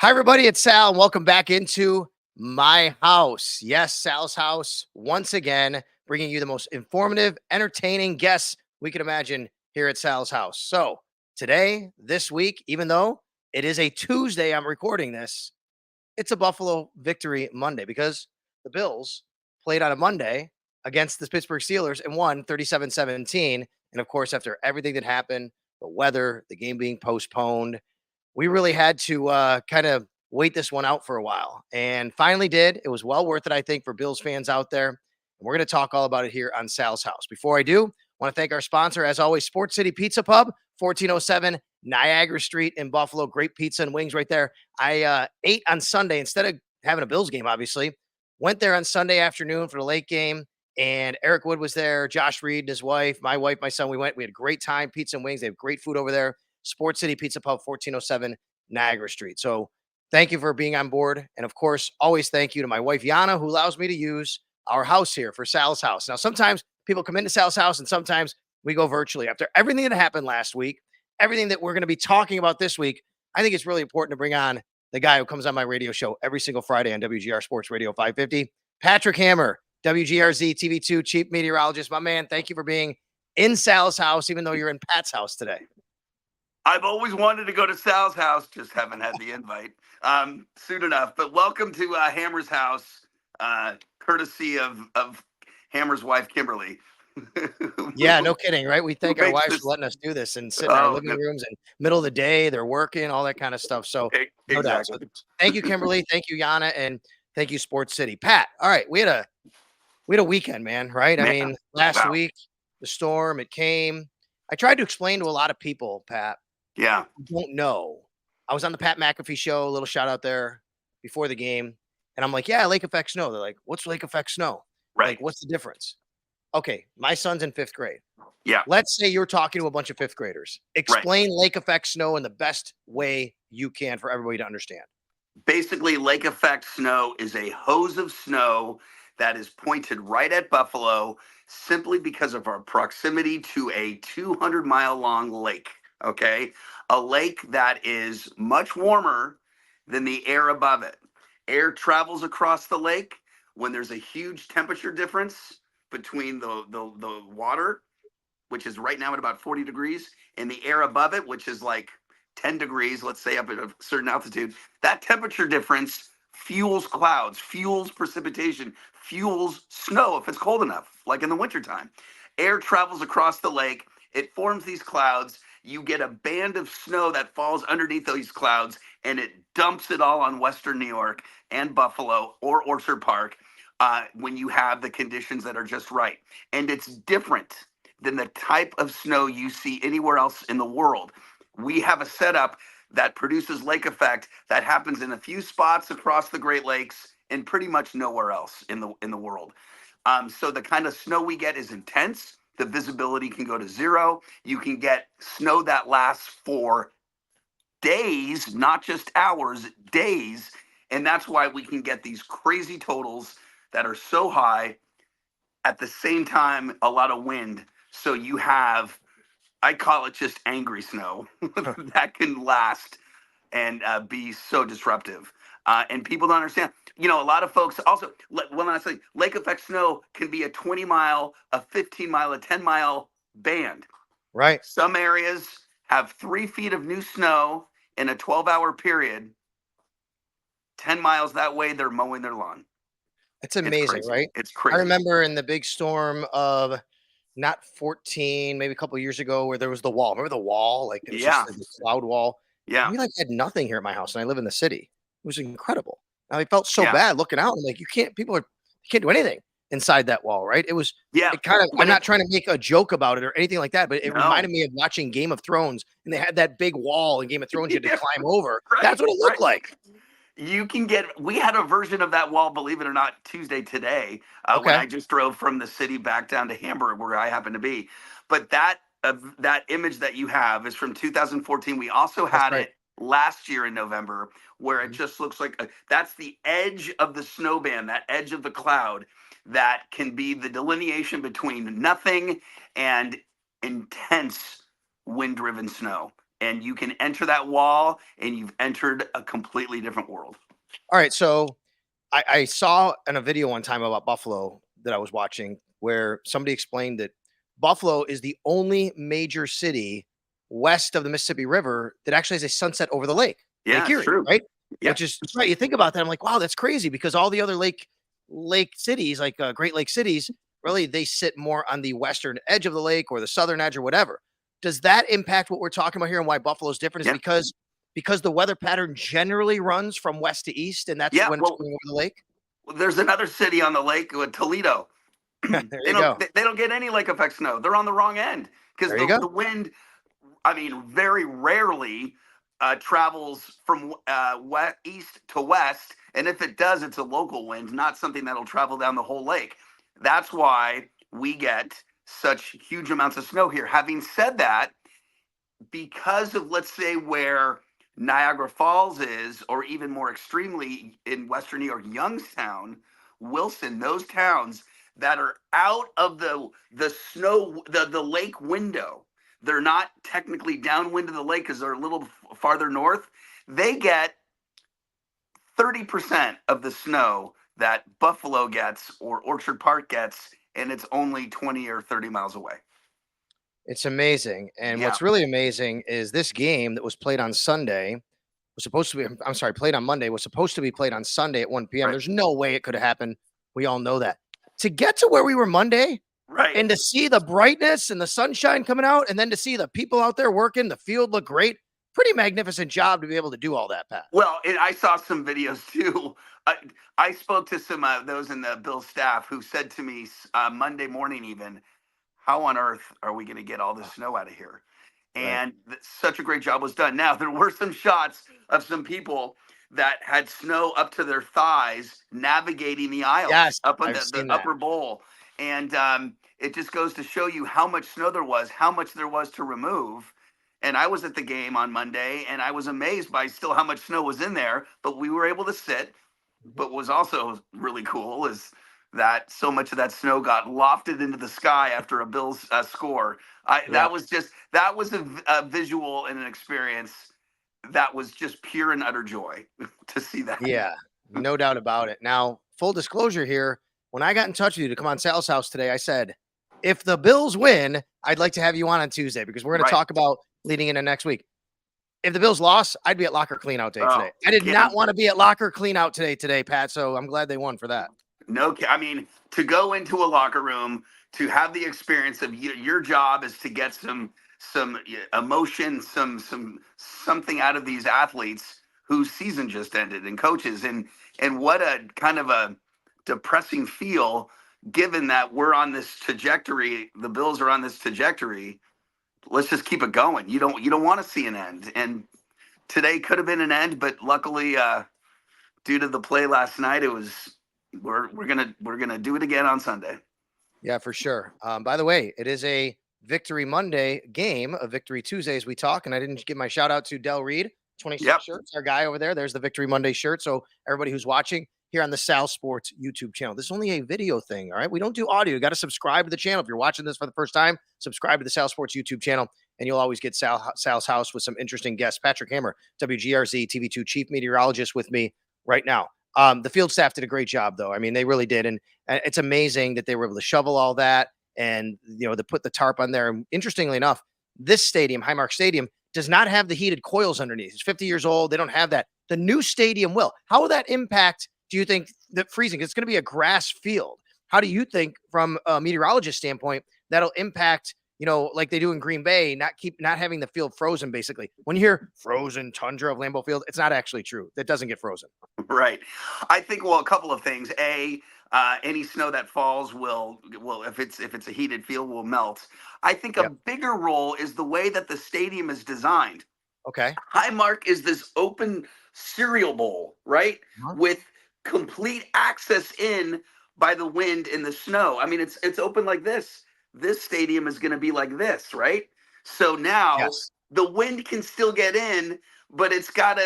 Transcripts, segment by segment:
Hi, everybody. It's Sal, and welcome back into my house. Yes, Sal's house, once again, bringing you the most informative, entertaining guests we could imagine here at Sal's house. So, today, this week, even though it is a Tuesday, I'm recording this, it's a Buffalo victory Monday because the Bills played on a Monday against the Pittsburgh Steelers and won 37-17. And of course, after everything that happened, the weather, the game being postponed, we really had to kind of wait this one out for a while and finally did. It was well worth it, I think, for Bills fans out there. And we're going to talk all about it here on Sal's House. Before I do, I want to thank our sponsor, as always, Sports City Pizza Pub, 1407 Niagara Street in Buffalo. Great pizza and wings right there. I ate on Sunday instead of having a Bills game, obviously. Went there on Sunday afternoon for the late game. And Eric Wood was there, Josh Reed and his wife, my son. We went. We had a great time. Pizza and wings. They have great food over there. Sports City Pizza Pub, 1407 Niagara Street. So thank you for being on board. And of course, always thank you to my wife, Yana, who allows me to use our house here for Sal's house. Now, sometimes people come into Sal's house and sometimes we go virtually. After everything that happened last week, everything that we're going to be talking about this week, I think it's really important to bring on the guy who comes on my radio show every single Friday on WGR Sports Radio 550, Patrick Hammer, WGRZ-TV2, Chief Meteorologist. My man, thank you for being in Sal's house, even though you're in Pat's house today. I've always wanted to go to Sal's house, just haven't had the invite soon enough. But welcome to Hammer's house, courtesy of Hammer's wife, Kimberly. Yeah, no kidding, right? We thank our makes wives this- for letting us do this and sit in our Oh, living rooms and middle of the day, they're working, all that kind of stuff. So no doubt. So exactly. thank you, Kimberly. Thank you, Yana, and thank you, Sports City. Pat, all right, we had a weekend, man, right? I Man, mean, last wow. week, the storm, it came. I tried to explain to a lot of people, Pat, Yeah. who don't know. I was on the Pat McAfee show, a little shout out there before the game, and I'm like, yeah, lake effect snow. They're like, what's lake effect snow? Right. Like, what's the difference? Okay, my son's in 5th grade. Yeah. Let's say you're talking to a bunch of 5th graders. Explain lake effect snow in the best way you can for everybody to understand. Basically, lake effect snow is a hose of snow that is pointed right at Buffalo simply because of our proximity to a 200-mile long lake. Okay. A lake that is much warmer than the air above it. Air travels across the lake when there's a huge temperature difference between the water, which is right now at about 40 degrees, and the air above it, which is like 10 degrees, let's say up at a certain altitude. That temperature difference fuels clouds, fuels precipitation, fuels snow if it's cold enough, like in the wintertime. Air travels across the lake, it forms these clouds. You get a band of snow that falls underneath these clouds, and it dumps it all on Western New York and Buffalo or Orchard Park when you have the conditions that are just right. And it's different than the type of snow you see anywhere else in the world. We have a setup that produces lake effect that happens in a few spots across the Great Lakes and pretty much nowhere else in the world. So the kind of snow we get is intense. The visibility can go to zero. You can get snow that lasts for days, not just hours, days. And that's why we can get these crazy totals that are so high. At the same time, a lot of wind. So you have, I call it just angry snow that can last and be so disruptive. And people don't understand. You know, a lot of folks also, when I say lake effect snow can be a 20-mile, a 15-mile, a 10-mile band. Right. Some areas have 3 feet of new snow in a 12-hour period. 10 miles that way, they're mowing their lawn. It's amazing, right? It's crazy. I remember in the big storm of not 14, maybe a couple of years ago where there was the wall. Remember the wall? Like it was just like this cloud wall. Yeah. We like had nothing here at my house, and I live in the city. It was incredible. I felt so Yeah. bad looking out. I'm like, you can't do anything inside that wall, right? Yeah. It kind of, I'm not trying to make a joke about it or anything like that, but it No. reminded me of watching Game of Thrones, and they had that big wall in Game of Thrones you had to Yeah. climb over. Right, That's what it looked like. You can we had a version of that wall, believe it or not, Tuesday today, when Okay. I just drove from the city back down to Hamburg, where I happen to be. But that image that you have is from 2014. We also had right. it last year in November, where it just looks like that's the edge of the snow band, that edge of the cloud that can be the delineation between nothing and intense wind-driven snow. and you can enter that wall, and you've entered a completely different world. All right, so I saw in a video one time about Buffalo that I was watching where somebody explained that Buffalo is the only major city west of the Mississippi River that actually has a sunset over the lake, Yeah, Lake it's Erie, true. right? Yeah. Which is right. You think about that, I'm like, wow, that's crazy because all the other lake cities, like Great Lake cities, really they sit more on the western edge of the lake or the southern edge or whatever. Does that impact what we're talking about here and why Buffalo is different? Is Yeah. because the weather pattern generally runs from west to east, and that's Yeah. when it's Well, going over the lake? there's another city on the lake, Toledo. There they you don't go. they don't get any lake effect snow. They're on the wrong end because There you the go. wind, I mean, very rarely travels from east to west, and if it does, it's a local wind, not something that'll travel down the whole lake. That's why we get such huge amounts of snow here. Having said that, because of, let's say, where Niagara Falls is, or even more extremely in Western New York, Youngstown, Wilson, those towns that are out of the snow, the lake window, they're not technically downwind of the lake because they're a little farther north. They get 30% of the snow that Buffalo gets or Orchard Park gets, and it's only 20 or 30 miles away. It's amazing. And Yeah, what's really amazing is this game that was played on Sunday was supposed to be, I'm sorry, played on Monday, was supposed to be played on Sunday at 1 p.m. right, There's no way it could have happened. We all know that. To get to where we were Monday right. and to see the brightness and the sunshine coming out, and then to see the people out there working, the field look great. Pretty magnificent job to be able to do all that, Pat. Well, and I saw some videos too. I spoke to some those in the Bill staff who said to me Monday morning, even, how on earth are we going to get all this snow out of here? Right. And such a great job was done. Now, there were some shots of some people that had snow up to their thighs navigating the aisles Yes, up on I've the seen that. upper bowl. And it just goes to show you how much snow there was, how much there was to remove. And I was at the game on Monday, and I was amazed by still how much snow was in there, but we were able to sit. Mhm. But what was also really cool is that so much of that snow got lofted into the sky after a Bills score. Yeah. That was a visual and an experience that was just pure and utter joy to see that. Yeah, no doubt about it. Now, full disclosure here, when I got in touch with you to come on Sal's house today, I said, if the Bills win, I'd like to have you on Tuesday because we're going to Right. talk about leading into next week. If the Bills lost, I'd be at locker cleanout day Oh, today. I did not can't, want to be at locker cleanout today, Pat. So I'm glad they won for that. no, I mean, to go into a locker room, to have the experience of your job is to get some emotion, something out of these athletes whose season just ended, and coaches, and what a kind of a depressing feel, given that we're on this trajectory, the Bills are on this trajectory. Let's just keep it going. You don't want to see an end, and today could have been an end, but luckily, due to the play last night, it was we're gonna do it again on Sunday. Yeah, for sure. By the way, it is a Victory Monday game, a Victory Tuesday as we talk. And I didn't give my shout out to Del Reed, 26 Yep. shirts, our guy over there. There's the Victory Monday shirt. So everybody who's watching here on the Sal Sports YouTube channel, this is only a video thing. All right. We don't do audio. You got to subscribe to the channel. If you're watching this for the first time, subscribe to the Sal Sports YouTube channel, and you'll always get Sal's house with some interesting guests. Patrick Hammer, WGRZ-TV2 Chief Meteorologist with me right now. The field staff did a great job, though. I mean, they really did. And it's amazing that they were able to shovel all that and, to put the tarp on there. And interestingly enough, this stadium, Highmark Stadium, does not have the heated coils underneath. It's 50 years old. They don't have that. The new stadium will. How will that impact, do you think, the freezing? It's going to be a grass field. How do you think, from a meteorologist standpoint, that'll impact, like they do in Green Bay, not having the field frozen, basically? When you hear frozen tundra of Lambeau Field, it's not actually true. That doesn't get frozen. Right. I think, well, a couple of things. Any snow that falls will if it's a heated field, will melt. I think a Yep. bigger role is the way that the stadium is designed. Okay. Highmark is this open cereal bowl, right? Uh-huh. With complete access in by the wind and the snow. I mean, it's open like this. This stadium is going to be like this, right? So now Yes. the wind can still get in, but it's not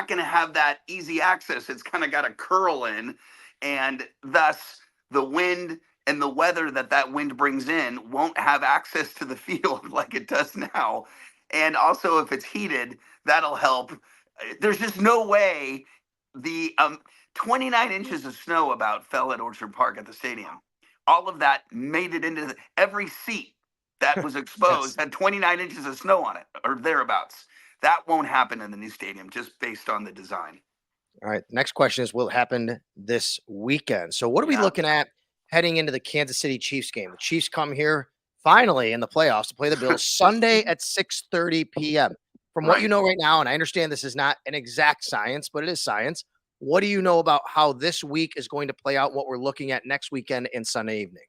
going to have that easy access. It's kind of got to curl in, and thus the wind and the weather that wind brings in won't have access to the field like it does now. And also, if it's heated, that'll help. There's just no way the 29 inches of snow about fell at Orchard Park at the stadium. All of that made it into every seat that was Yes. exposed had 29 inches of snow on it or thereabouts. That won't happen in the new stadium just based on the design. All right. The next question is, will it happen this weekend? So, what are we Yeah. looking at heading into the Kansas City Chiefs game? The Chiefs come here finally in the playoffs to play the Bills Sunday at 6:30 p.m. From what you Right. know right now, and I understand this is not an exact science, but it is science. What do you know about how this week is going to play out? What we're looking at next weekend and Sunday evening?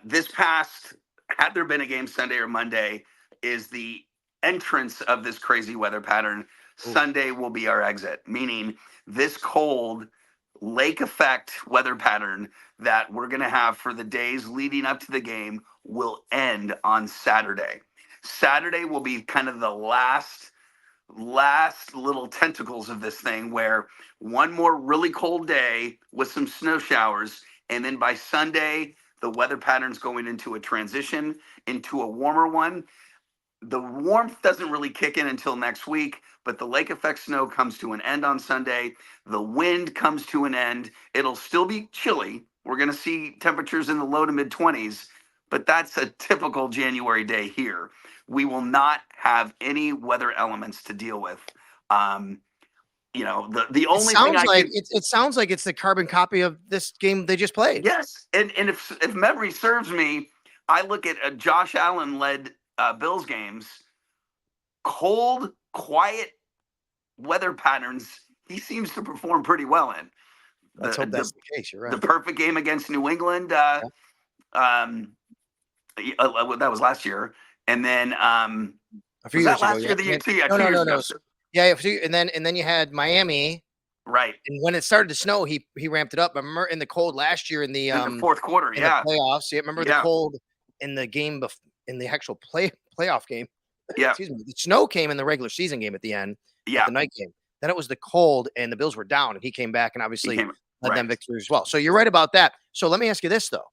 This past, had there been a game Sunday or Monday, is the entrance of this crazy weather pattern. Ooh, Sunday will be our exit, meaning this cold lake effect weather pattern that we're going to have for the days leading up to the game will end on Saturday. Saturday will be kind of the last little tentacles of this thing where one more really cold day with some snow showers, and then by Sunday the weather pattern's going into a transition into a warmer one. The warmth doesn't really kick in until next week, but the lake effect snow comes to an end on Sunday. The wind comes to an end. It'll still be chilly. We're going to see temperatures in the low to mid 20s, but that's a typical January day here. We will not have any weather elements to deal with. Um, the it only thing sounds I like can, it sounds like it's the carbon copy of this game they just played. yes, and if memory serves me, I look at Josh Allen led Bills games, cold, quiet weather patterns he seems to perform pretty well in. Let's The hope the that's the case. You're the right. perfect game against New England, Yeah. um, that was last year, and then A few was that years ago, last yeah. year? The And year then, two, yeah, no, 2 no, years no, ago. no. So, yeah, and then you had Miami. Right And when it started to snow, he ramped it up. I remember in the cold last year in the fourth quarter, in the yeah, playoffs. Yeah, remember the yeah, cold in the game in the actual playoff game. yeah, Excuse me. The snow came in the regular season game at the end, at yeah. the night game. Then it was the cold, and the Bills were down, and he came back and He obviously came led them right. victory as well. So you're right about that. So let me ask you this though: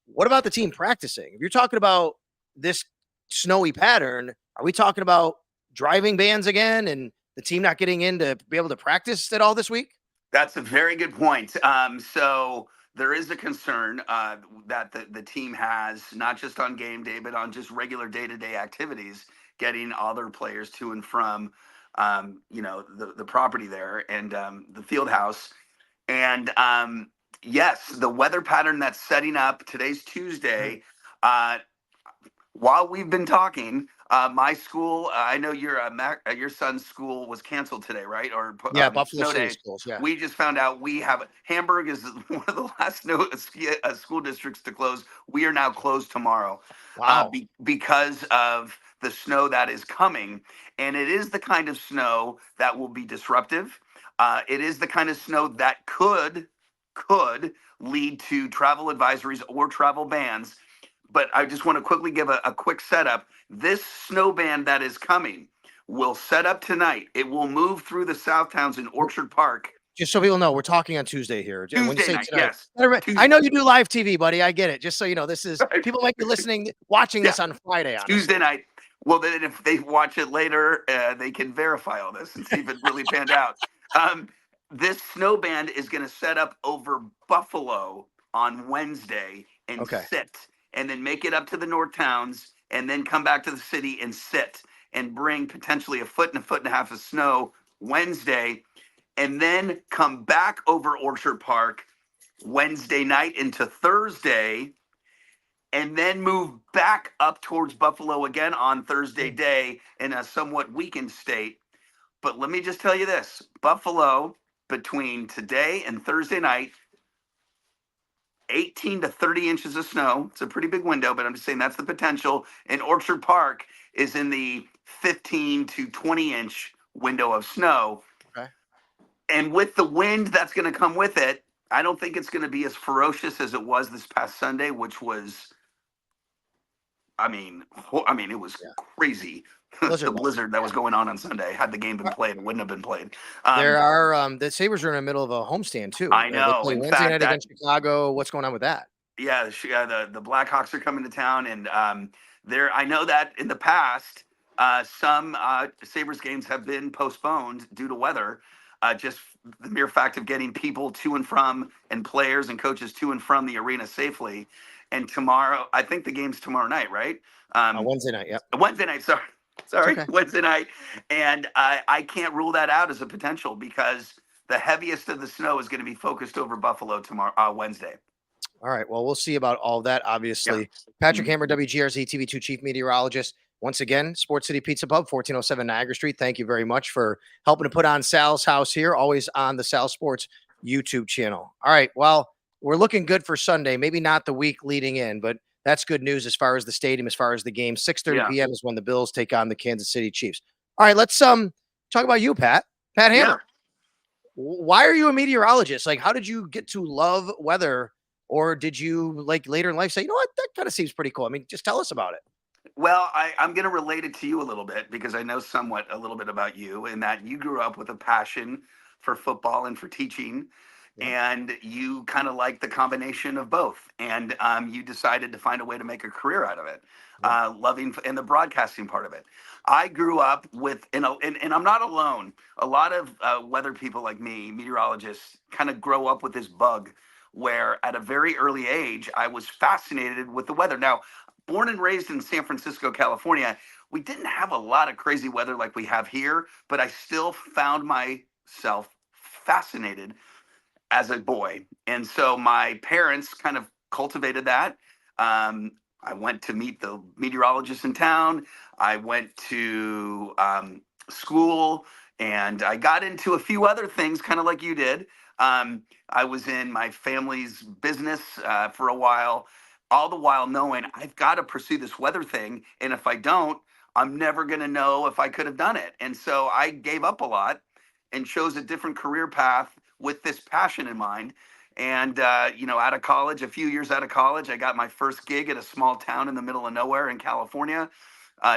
what about the team practicing? If you're talking about this snowy pattern, are we talking about driving bans again, and the team not getting in to be able to practice at all this week? That's a very good point. So there is a concern that the team has, not just on game day, but on just regular day to day activities, getting other players to and from, the property there and the field house. And yes, the weather pattern that's setting up, today's Mhm. Tuesday. Uh, while we've been talking, my school, I know your son's school was canceled today, right? Or Yeah, Buffalo snow City day. schools. Yeah. We just found out we have Hamburg is one of the last school districts to close. We are now closed tomorrow Wow. because of the snow that is coming. And it is the kind of snow that will be disruptive. It is the kind of snow that could lead to travel advisories or travel bans. But I just want to quickly give a quick setup. This snow band that is coming will set up tonight. It will move through the South Towns in We're- Orchard Park Just so people know, we're talking on Tuesday here. And when you Tuesday say night. tonight, Yes, I Tuesday. know you do live TV, buddy. I get it. Just so you know, this is Right? people might be watching Yeah, this on Friday, Tuesday honestly. night. Well, then if they watch it later, they can verify all this and see if it really panned out. Um, this snow band is going to set up over Buffalo on Wednesday and Okay. sit, and then make it up to the North Towns, and then come back to the city and sit, and bring potentially a foot and a half of snow Wednesday, and then come back over Orchard Park Wednesday night into Thursday, and then move back up towards Buffalo again on Thursday Mm. day in a somewhat weakened state. But let me just tell you this: Buffalo, between today and Thursday night, 18 to 30 inches of snow. It's a pretty big window, but I'm just saying that's the potential. And Orchard Park is in the 15 to 20-inch window of snow. Okay. And with the wind that's going to come with it, I don't think it's going to be as ferocious as it was this past Sunday, which was, it was Yeah. crazy. The Blizzard mode. blizzard that Yeah. was going on Sunday. Had the game been played, it wouldn't have been played. There Um, are the Sabres are in the middle of a homestand too. I They know. play In Wednesday fact, night that against Chicago. What's going on with that? yeah, the Blackhawks are coming to town, and I know that in the past, some Sabres games have been postponed due to weather. Just the mere fact of getting people to and from, and players and coaches to and from the arena safely. And tomorrow, I think the game's tomorrow night, right? Wednesday night. Yep. Wednesday night. It's Sorry, okay. Wednesday night. And I can't rule that out as a potential because the heaviest of the snow is going to be focused over Buffalo tomorrow, Wednesday. All right. Well, we'll see about all that, Yeah. obviously. Patrick Hammer, WGRZ-TV2 Chief Meteorologist. Once again, Sports City Pizza Pub, 1407 Niagara Street. Thank you very much for helping to put on Sal's House here, always on the Sal Sports YouTube channel. All right. Well, we're looking good for Sunday. Maybe not the week leading in, but that's good news as far as the stadium, as far as the game. 6:30 Yeah. p.m. is when the Bills take on the Kansas City Chiefs. All right. Let's talk about you, Pat. Pat Hammer. Why are you a meteorologist? Like, how did you get to love weather? Or did you like later in life say, you know what, that kind of seems pretty cool? I mean, just tell us about it. Well, I'm going to relate it to you a little bit because I know a little bit about you, in that you grew up with a passion for football and for teaching. Yep. And you kind of like the combination of both. And you decided to find a way to make a career out of it, loving and the broadcasting part of it. I grew up with, and I'm not alone. A lot of weather people like me, meteorologists, kind of grow up with this bug where at a very early age, I was fascinated with the weather. Now, born and raised in San Francisco, California, we didn't have a lot of crazy weather like we have here, but I still found myself fascinated as a boy. And so my parents kind of cultivated that. I went to meet the meteorologist in town. I went to school, and I got into a few other things, kind of like you did. I was in my family's business for a while, all the while knowing I've got to pursue this weather thing. And if I don't, I'm never going to know if I could have done it. And so I gave up a lot and chose a different career path with this passion in mind. And, out of college, a few years out of college, I got my first gig at a small town in the middle of nowhere in California,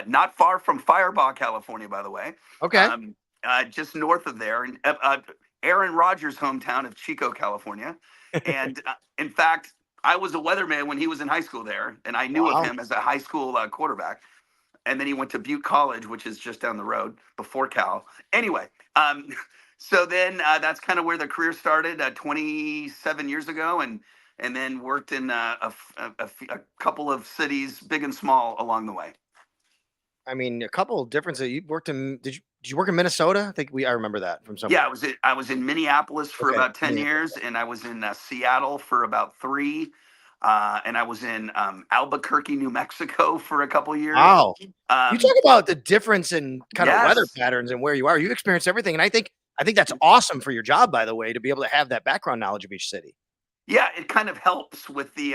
not far from Firebaugh, California, by the way. Okay. Just north of there. And Aaron Rodgers' hometown of Chico, California. And in fact, I was a weatherman when he was in high school there, and I knew of him as a high school quarterback. And then he went to Butte College, which is just down the road before Cal. Anyway, so then that's kind of where the career started 27 years ago, and then worked in a couple of cities, big and small, along the way. I mean, a couple of differences. You worked in, did you work in Minnesota? I remember that from somewhere. Yeah, I was in Minneapolis for about 10 years, and I was in Seattle for about 3. And I was in Albuquerque, New Mexico for a couple of years. Wow. You talk about the difference in kind of weather Yes. patterns and where you are. You experience everything. And I think that's awesome for your job, by the way, to be able to have that background knowledge of each city. Yeah, it kind of helps with the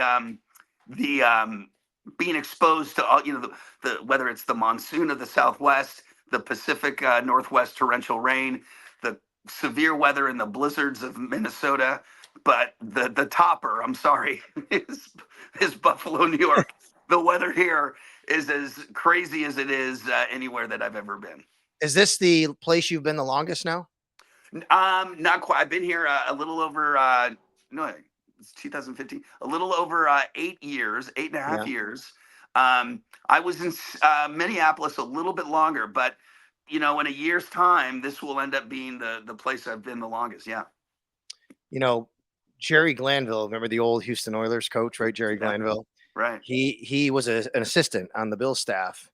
being exposed to all, the whether it's the monsoon of the Southwest, the Pacific Northwest torrential rain, the severe weather and the blizzards of Minnesota. But the topper, I'm sorry, is Buffalo, New York. The weather here is as crazy as it is anywhere that I've ever been. Is this the place you've been the longest now? Not quite. I've been here a little over no, it's 2015. A little over 8 years, 8.5 years. I was in Minneapolis a little bit longer, but in a year's time, this will end up being the place I've been the longest. Yeah. Jerry Glanville, remember the old Houston Oilers coach, right? Jerry Glanville. Right. He was an assistant on the Bills staff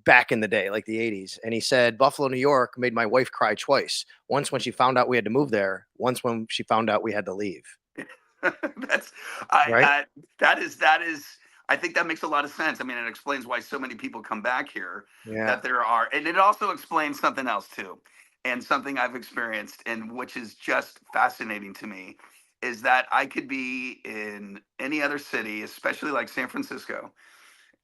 back in the day, like the 80s. And he said, Buffalo, New York made my wife cry twice. Once when she found out we had to move there, once when she found out we had to leave. That is, I think that makes a lot of sense. I mean, it explains why so many people come back here. Yeah. That there are, and it also explains something else too. And something I've experienced, and which is just fascinating to me, is that I could be in any other city, especially like San Francisco,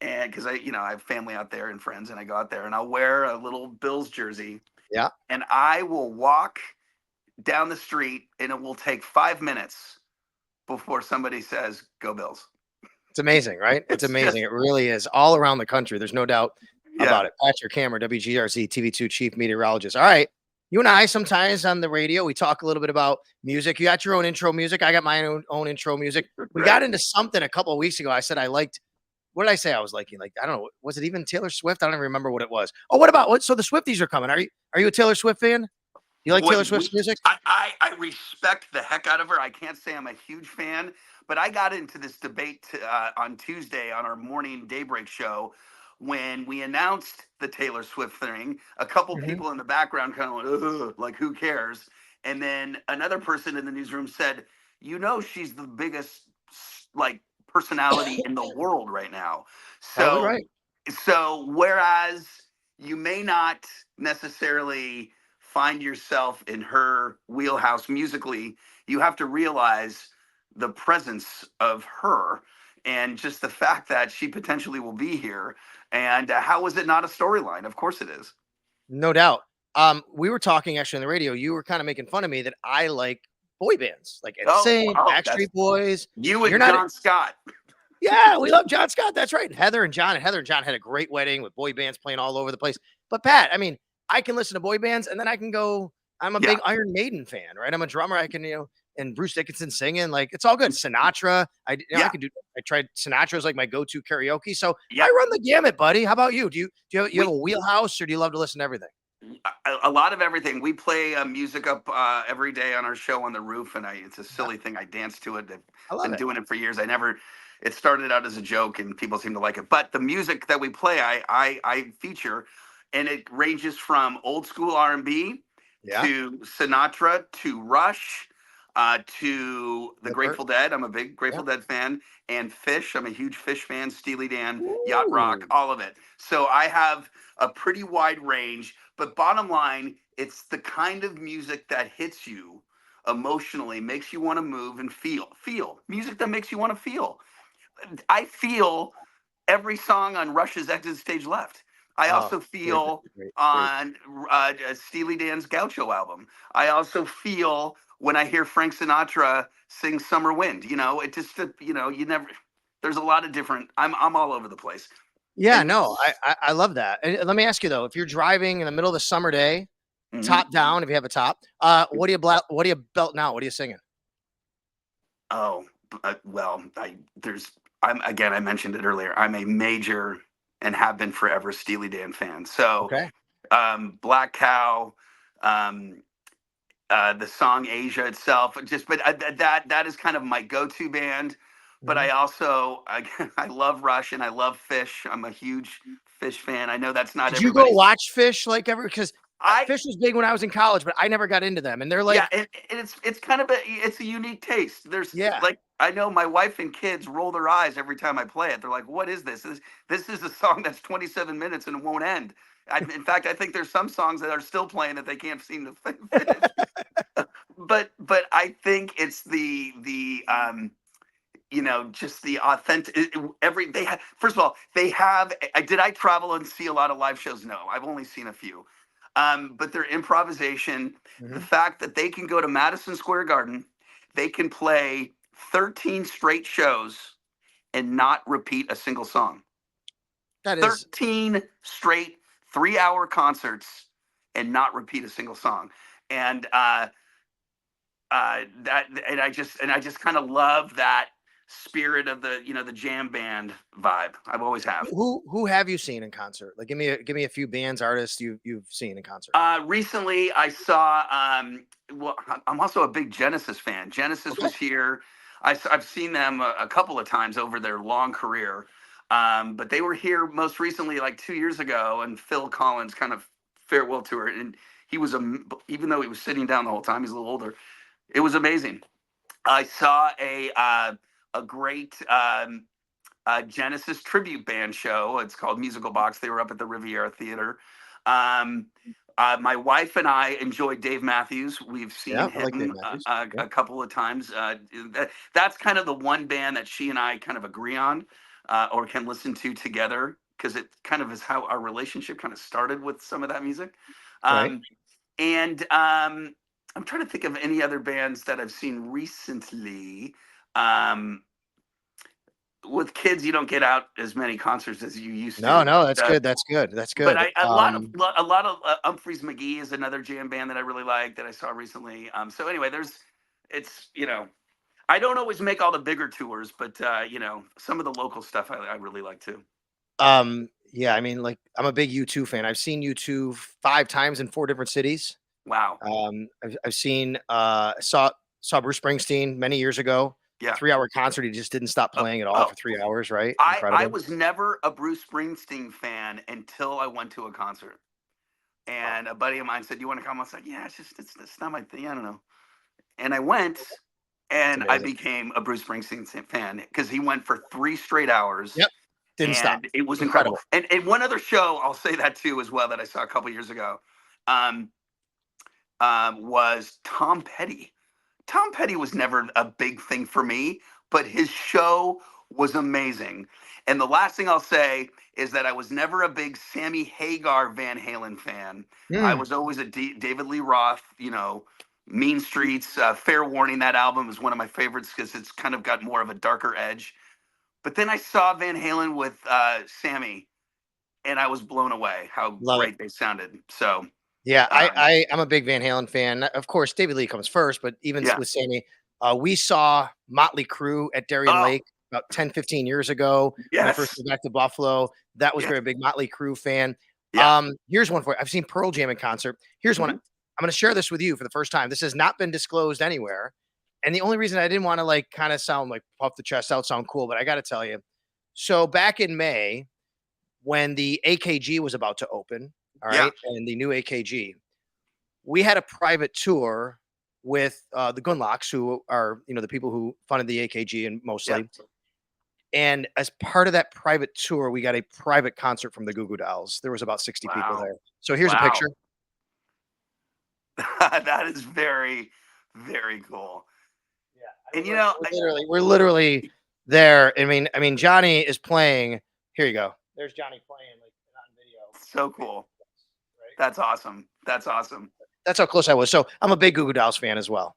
and because I have family out there and friends, and I go out there and I'll wear a little Bills jersey. Yeah. And I will walk down the street, and it will take 5 minutes before somebody says, "Go Bills." It's amazing, right? It's amazing. It really is all around the country. There's no doubt about it. Patrick Hammer, WGRZ-TV2 Chief Meteorologist. All right. You and I sometimes on the radio, we talk a little bit about music. You got your own intro music. I got my own intro music. We got into something a couple of weeks ago. I said I liked what did I say I was liking? Like, I don't know. Was it even Taylor Swift? I don't even remember what it was. Oh, what about what? So the Swifties are coming. Are you a Taylor Swift fan? You like Boy, Taylor Swift's music? I respect the heck out of her. I can't say I'm a huge fan, but I got into this debate on Tuesday on our morning daybreak show when we announced the Taylor Swift thing. A couple Mhm. people in the background kind of went, "Ugh," like, who cares? And then another person in the newsroom said, she's the biggest like personality in the world right now. Probably So, right. whereas you may not necessarily find yourself in her wheelhouse musically, you have to realize the presence of her and just the fact that she potentially will be here. And how is it not a storyline? Of course it is. No doubt. We were talking actually on the radio. You were kind of making fun of me that I like boy bands, like Oh, NSYNC, oh, that's Backstreet Boys. you You're and not. John Scott. Yeah, we love John Scott. That's right. Heather and John had a great wedding with boy bands playing all over the place. But Pat, I mean, I can listen to boy bands and then I can go. I'm a Yeah, big Iron Maiden fan, right? I'm a drummer. I can, and Bruce Dickinson singing, like it's all good. Sinatra, I yeah, can do. I tried Sinatra's like my go-to karaoke. So I yeah. run the gamut, buddy. How about you? Do you have We a wheelhouse or do you love to listen to everything? a lot of everything. We play music up every day on our show on the roof, and it's a Yeah, silly thing. I dance to it. I've I love been it. doing it for years. I never. It started out as a joke, and people seem to like it. But the music that we play, I feature, and it ranges from old school R&B Yeah, to Sinatra to Rush. To the Lippert. Grateful Dead. I'm a big Yeah. Grateful Dead fan. And Fish. I'm a huge Fish fan. Steely Dan, Yacht Rock, Ooh. all of it. So I have a pretty wide range. But bottom line, it's the kind of music that hits you emotionally, makes you want to move and feel music that makes you want to feel. I feel every song on Rush's Exit Stage Left. I Oh, also great, feel great, great. on Steely Dan's Gaucho album. I also feel when I hear Frank Sinatra sing Summer Wind. It just, you never, there's a lot of different, I'm all over the place. Yeah, And no, I love that. And let me ask you though, if you're driving in the middle of the summer day, Mhm. top down, if you have a top, what do you belt now? What are you singing? Oh, well, I mentioned it earlier. I'm a major and have been forever Steely Dan fan. So, Okay. Black Cow, um, the song Asia itself, but that is kind of my go-to band. But Mhm. I love Rush and I love Fish. I'm a huge Fish fan. I know that's not Did you go everybody's. watch Fish like ever? Because I Fish was big when I was in college, but I never got into them. And they're Yeah, like, and it's kind of a unique taste. There's yeah, like I know my wife and kids roll their eyes every time I play it. They're like, "What is this? This is a song that's 27 minutes and it won't end." In fact, I think there's some songs that are still playing that they can't seem to finish. But I think it's just the authentic every they have. First of all, they have. Did I travel and see a lot of live shows? No, I've only seen a few. But their improvisation, the mhm. fact that they can go to Madison Square Garden, they can play 13 straight shows and not repeat a single song. That is 13 straight 3-hour concerts and not repeat a single song. And that and I just kind of love that spirit of the jam band vibe. I've always have. who have you seen in concert? Like, give me a few bands, artists you've seen in concert. Recently, I saw. Well, I'm also a big Genesis fan. Genesis Okay. was here. I've seen them a couple of times over their long career, but they were here most recently, like 2 years ago, and Phil Collins kind of farewell tour, and he was even though he was sitting down the whole time, he's a little older. It was amazing. I saw a great Genesis tribute band show. It's called Musical Box. They were up at the Riviera Theater. Um, my wife and I enjoyed Dave Matthews. We've seen Yeah, I like Dave him Matthews. Yeah. a couple of times. That's kind of the one band that she and I kind of agree on or can listen to together because it kind of is how our relationship kind of started with some of that music. Right. Um, and I'm trying to think of any other bands that I've seen recently. Um, with kids, you don't get out as many concerts as you used No, to. no, that's good. That's good. That's But good. a lot of Humphreys McGee is another jam band that I really like that I saw recently. So anyway, it's I don't always make all the bigger tours, but some of the local stuff I really like too. Yeah, I mean, like, I'm a big U2 fan. I've seen U2 5 times in 4 different cities. Wow. I've seen, saw Bruce Springsteen many years ago. Yeah. 3-hour concert, he just didn't stop Oh, playing at all oh. for 3 hours, right? I Incredible. was never a Bruce Springsteen fan until I went to a concert. Oh, And a buddy of mine said, "You want to come?" I was like, "Yeah, it's not my thing. I don't know." And I went, it's and I amazing. became a Bruce Springsteen fan because he went for 3 straight hours, Yep, didn't stop. and it was incredible. Incredible. And one other show I'll say that too as well that I saw a couple years ago, um, was Tom Petty. Tom Petty was never a big thing for me, but his show was amazing. And the last thing I'll say is that I was never a big Sammy Hagar Van Halen fan. I Mm, was always a David Lee Roth, Mean Streets, Fair Warning. That album is one of my favorites because it's kind of got more of a darker edge. But then I saw Van Halen with Sammy, and I was blown away how love it. great they sounded. So, Yeah, um, I'm a big Van Halen fan. Of course, David Lee comes first, but even yeah. with Sammy, we saw Motley Crue at Darien Oh, Lake about 10, 15 years ago when I first yes. moved back to Buffalo. That was Yes. great. A big Motley Crue fan. Yeah. Here's one for you. I've seen Pearl Jam in concert. Here's one. Mhm. I'm going to share this with you for the first time. This has not been disclosed anywhere. And the only reason I didn't want to like kind of sound like puff the chest out, sound cool, but I got to tell you. So back in May, when the AKG was about to open, all Yeah. right, and the new AKG, we had a private tour with the Gunlocks, who are the people who funded the AKG and Yeah. mostly. And as part of that private tour, we got a private concert from the Goo Goo Dolls. There was about 60 people Wow. there. So here's a Wow. picture. That is very, very cool. Yeah, I And mean, like we're literally I- there. I mean, Johnny is playing. Here you go. There's Johnny playing like on video. so cool. Right? That's awesome. That's awesome. That's how close I was. So I'm a big Goo Goo Dolls fan as well.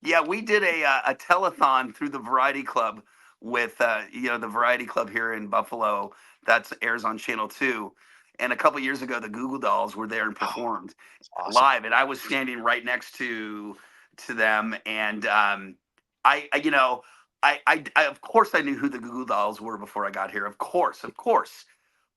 Yeah, we did a telethon through the Variety Club with the Variety Club here in Buffalo that airs on Channel 2. And a couple years ago, the Google Dolls were there and Oh, performed it's awesome. live, and I was standing right next to them. And I of course I knew who the Google Dolls were before I got here. Of course.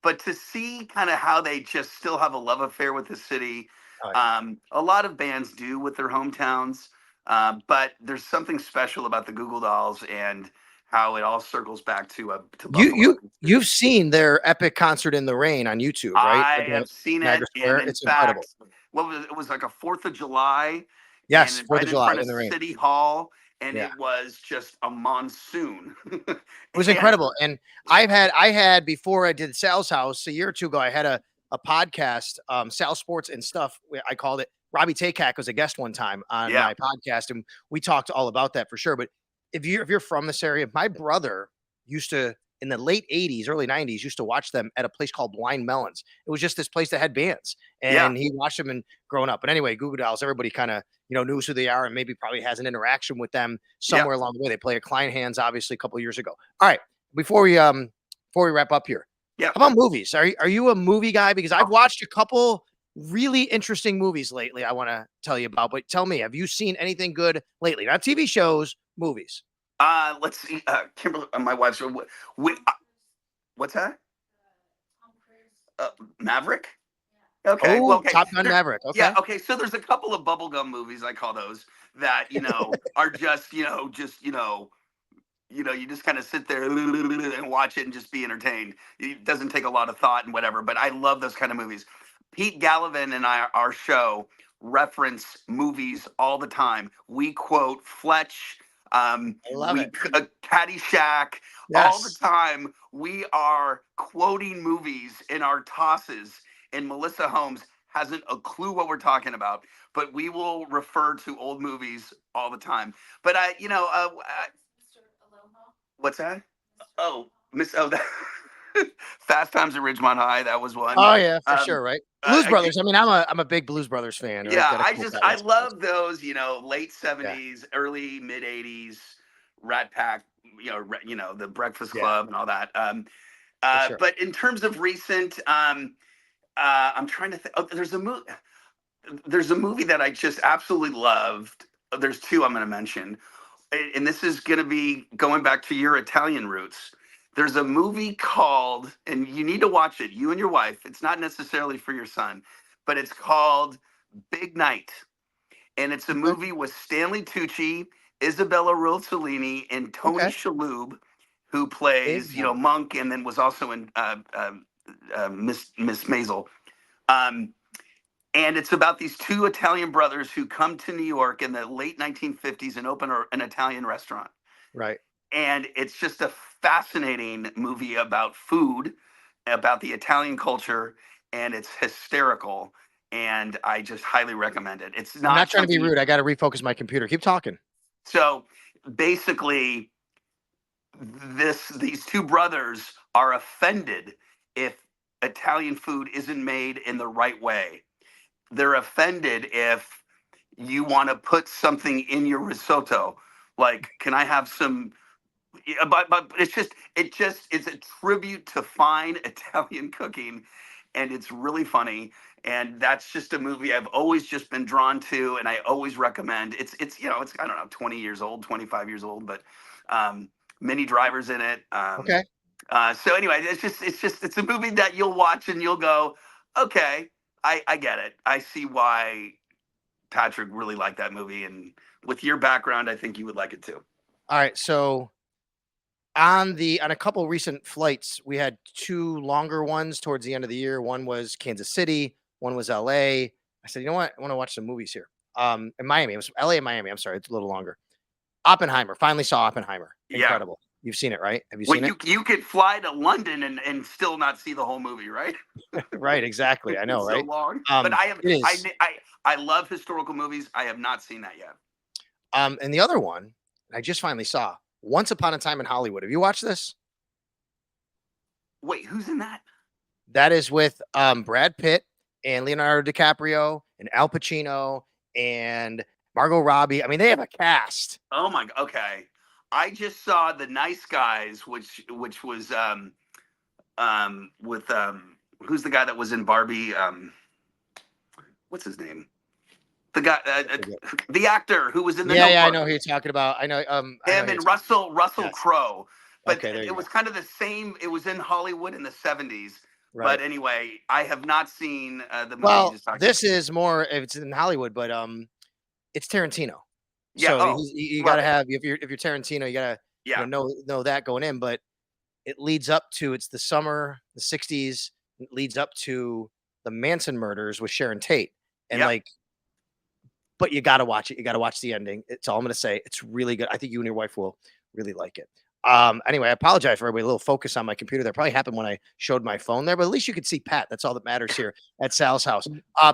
But to see kind of how they just still have a love affair with the city, Oh, yeah. a lot of bands do with their hometowns. But there's something special about the Google Dolls and how it all circles back to You Buffalo. you've seen their epic concert in the rain on YouTube, right? I At have seen Niagara it, and Square. in It's incredible. fact, it was like a 4th of July, Yes, and 4th right of in July front of in the rain. City Hall, and Yeah. it was just a monsoon. It was And incredible, and I had before I did Sal's House a year or 2 ago, I had a podcast, Sal Sports and Stuff, where I called it. Robbie Takak was a guest one time on yeah, my podcast, and we talked all about that for sure, but if you're from this area, my brother used to, in the late '80s, early '90s, used to watch them at a place called Blind Melons. It was just this place that had bands, yeah, and he watched them and growing up. But anyway, Goo Goo Dolls, everybody kinda, knows who they are and maybe probably has an interaction with them yeah, somewhere along the way. They play at Klein Hands, obviously, a couple of years ago. All right, before we wrap up here, yeah. how about movies? Are you a movie guy? Because I've Oh, watched a couple really interesting movies lately I wanna tell you about, but tell me, have you seen anything good lately? Not TV shows, movies. let's see. Kimberly, my wife's. What's that? Maverick. Okay. Well, Oh, okay. Top Gun Maverick, Yeah. okay. Okay. So there's a couple of bubblegum movies, I call those, that are you just kind of sit there and watch it and just be entertained. It doesn't take a lot of thought and whatever, but I love those kind of movies. Pete Gallivan and our show reference movies all the time. We quote Fletch, I love it. Caddyshack, all the Yes. time. We are quoting movies in our tosses, and Melissa Holmes hasn't a clue what we're talking about, but we will refer to old movies all the time. But what's that? Oh, that Fast Times at Ridgemont High. That was one. Oh, yeah, for Um, sure, right? Blues I Brothers, I mean, I'm a big Blues Brothers fan, right? Yeah, Gotta quote that I once in a while. love those, late Yeah, 70s, early mid 80s, Rat Pack, the Breakfast yeah, Club and all that. for sure. But in terms of recent, I'm trying to think. Oh, there's a movie that I just absolutely loved. There's two I'm going to mention. and this is going to be going back to your Italian roots. There's a movie called, and you need to watch it, you and your wife. It's not necessarily for your son, but it's called Big Night. And it's a Okay. movie with Stanley Tucci, Isabella Rossellini, and Tony Okay. Shalhoub, who Big plays, night. Monk, and then was also in Miss Maisel. Um, and it's about these two Italian brothers who come to New York in the late 1950s and open an Italian restaurant. Right. And it's just a fascinating movie about food, about the Italian culture, and it's hysterical. And I just highly recommend it. It's I'm not not trying to be something. rude. I got to refocus my computer. Keep talking. So basically, these two brothers are offended if Italian food isn't made in the right way. They're offended if you want to put something in your risotto. Like, can I have some? Yeah, but it's a tribute to fine Italian cooking, and it's really funny. And that's just a movie I've always just been drawn to, and I always recommend. It's I don't know, 20 years old, 25 years old, but many drivers in it. Okay. So anyway, it's a movie that you'll watch and you'll go, okay, I get it. I see why Patrick really liked that movie, and with your background, I think you would like it too. All right. So on a couple recent flights, we had two longer ones towards the end of the year. One was Kansas City, one was LA. I said, you know what? I want to watch some movies here. In Miami. It was LA and Miami. I'm sorry, it's a little longer. Oppenheimer. Finally saw Oppenheimer. Yeah. Incredible. You've seen it, right? Have you Well, seen it? you could fly to London and still not see the whole movie, right? Right, exactly. I know, It's so right? long. But I have It is. I love historical movies. I have not seen that yet. And the other one I just finally saw Once Upon a Time in Hollywood. Have you watched this? Wait, who's in that? That is with Brad Pitt and Leonardo DiCaprio and Al Pacino and Margot Robbie. I mean, they have a cast. Oh my. Okay, I just saw The Nice Guys, which was with who's the guy that was in Barbie? What's his name? The guy, the actor who was in The Yeah, yeah, I Notebook. know who you're talking about. I know Him who you're and talking Russell Yes. Crowe. But Okay, there you it go. was kind of the same. It was in Hollywood in the 70s. Right. But anyway, I have not seen the movie you Well, just talked about. this is more if it's in Hollywood, but it's Tarantino. Yeah. So Oh, you love gotta it. have if you're Tarantino, you gotta Yeah. know that going in. But it leads up to it's the summer, the 60s, it leads up to the Manson murders with Sharon Tate. And Yep. like, but you gotta watch it. You gotta watch the ending. It's all I'm gonna say. It's really good. I think you and your wife will really like it. Anyway, I apologize for everybody. A little focus on my computer. That probably happened when I showed my phone there, but at least you could see Pat. That's all that matters here at Sal's house.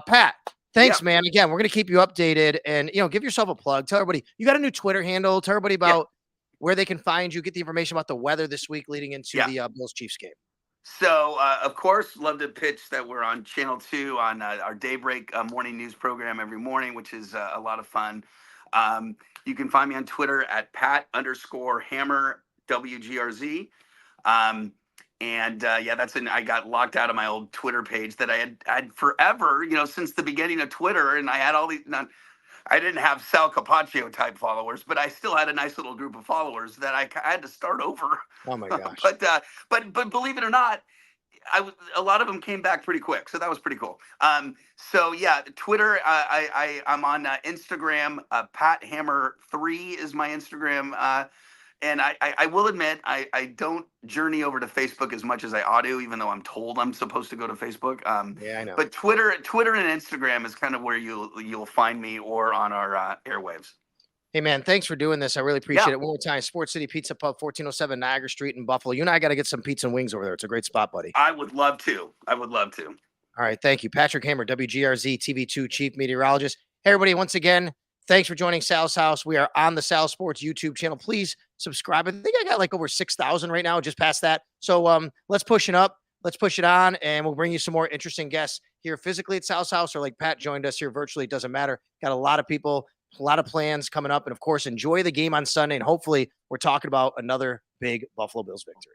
Pat, Yeah. thanks, man. Again, we're gonna keep you updated and give yourself a plug. Tell everybody you got a new Twitter handle. Tell everybody Yeah. about where they can find you. Get the information about the weather this week leading into Yeah. the Bills Chiefs game. So, of course, love to pitch that we're on Channel 2 on our Daybreak morning news program every morning, which is a lot of fun. You can find me on Twitter at Pat_Hammer WGRZ. Yeah, I got locked out of my old Twitter page that I had forever, since the beginning of Twitter. And I had all these, I didn't have Sal Capaccio type followers, but I still had a nice little group of followers that I had to start over. Oh my gosh. but believe it or not, a lot of them came back pretty quick, so that was pretty cool. So yeah, Twitter. I'm on Instagram. Pat Hammer 3 is my Instagram. And I will admit I don't journey over to Facebook as much as I ought to, even though I'm told I'm supposed to go to Facebook. Yeah, I know. But Twitter and Instagram is kind of where you'll find me, or on our airwaves. Hey man, thanks for doing this. I really appreciate Yeah. it. One more time, Sports City Pizza Pub, 1407 Niagara Street in Buffalo. You and I got to get some pizza and wings over there. It's a great spot, buddy. I would love to. All right, thank you. Patrick Hammer, WGRZ-TV2 Chief Meteorologist. Hey, everybody, once again, thanks for joining Sal's House. We are on the Sal Sports YouTube channel. Please subscribe. I think I got like over 6,000 right now, just past that. So let's push it up. Let's push it on, and we'll bring you some more interesting guests here physically at Sal's House, or like Pat joined us here virtually. It doesn't matter. Got a lot of people, a lot of plans coming up. And, of course, enjoy the game on Sunday, and hopefully we're talking about another big Buffalo Bills victory.